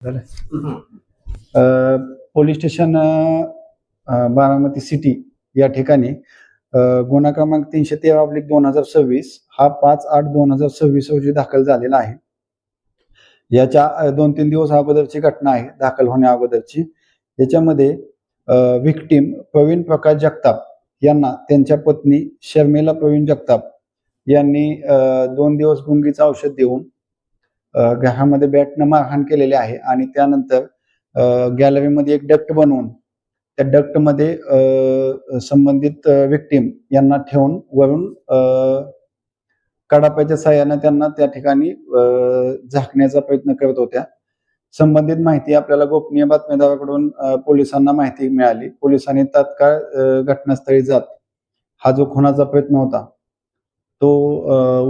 झालं. Police station Baramati city या ठिकाणी गुन्हा क्रमांक 313/2026 हा 5/8/2026 रोजी दाखल झालेला आहे. याच्या 2-3 दिवस अगोदरची घटना आहे, दाखल होण्या अगोदरची. याच्यामध्ये विक्टीम प्रवीण प्रकाश जगताप यांना त्यांच्या पत्नी शर्मिला प्रवीण जगताप यांनी 2 दिवस गुंगीचं औषध देऊन घरामध्ये बॅटनं मारहाण केलेली आहे आणि त्यानंतर गॅलरीमध्ये एक डक्ट बनवून त्या डक्टमध्ये संबंधित विक्टीम यांना ठेवून वरून कडाप्याच्या साह्यानं त्यांना त्या ठिकाणी झाकण्याचा प्रयत्न करत होत्या. संबंधित माहिती आपल्याला गोपनीय बातमीदाराकडून पोलिसांना माहिती मिळाली. पोलिसांनी तात्काळ घटनास्थळी जात हा जो खुनाचा प्रयत्न होता तो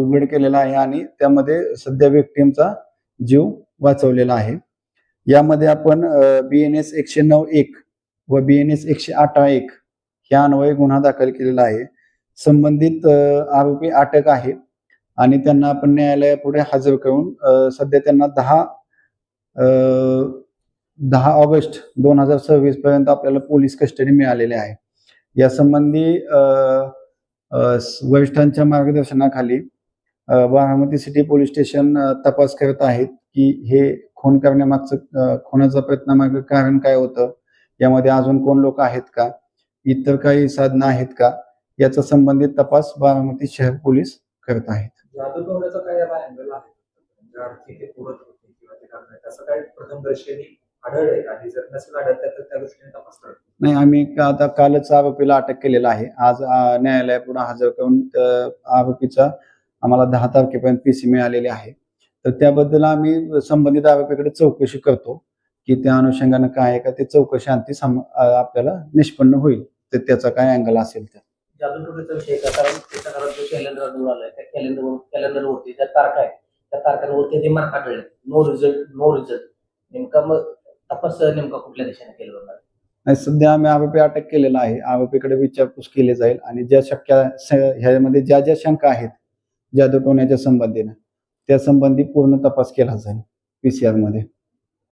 उघड केलेला आहे आणि त्यामध्ये सध्या विक्टीमचा जीव वाचवलेला आहे. यामध्ये आपण BNS 109(1) व BNS 108(1) ह्या अन्वये गुन्हा दाखल केलेला आहे. संबंधित आरोपी अटक आहे आणि त्यांना आपण न्यायालयापुढे हजर करून सध्या त्यांना 10 ऑगस्ट 2026 पर्यंत आपल्याला पोलीस कस्टडी मिळालेली आहे. या संबंधी वरिष्ठांच्या मार्गदर्शनाखाली बारामती सिटी पोलीस स्टेशन तपास करत आहेत की हे खून करण्यामागचं खुनाचा प्रयत्नामागं कारण काय होतं, यामध्ये अजून कोण लोक आहेत का, इतर काही साधनं आहेत का, याचा संबंधित तपास बारामती शहर पोलीस करत आहेत. नाही, आम्ही आता कालच आरोपीला अटक केलेला आहे. आज न्यायालयापुढे हजर करून आरोपीचा आम्हाला 10 तारखेपर्यंत PC मिळालेली आहे. तर त्याबद्दल आम्ही संबंधित आरोपीकडे चौकशी करतो की त्या अनुषंगानं काय आहे का ते चौकशी अंती आपल्याला निष्पन्न होईल, तर त्याचा काय अँगल असेल तर. जादूटोण्याचा विषय का, कारण त्याच्या घरात जो कॅलेंडर आलाय त्या कॅलेंडरवरती त्या तारखा आहेत, त्या तारखांवरती ते मार्क काढले, नो रिझल्ट. नेमका मग तपास नेमका कुठल्या दिशेने केला जाणार? नाही, सध्या आम्ही आरोपी अटक केलेला आहे. आरोपीकडे विचारपूस केली जाईल आणि ज्या ह्यामध्ये ज्या शंका आहेत जादूटोण्याच्या संबंधीने त्या संबंधी पूर्ण तपास केला जाईल PCR मध्ये.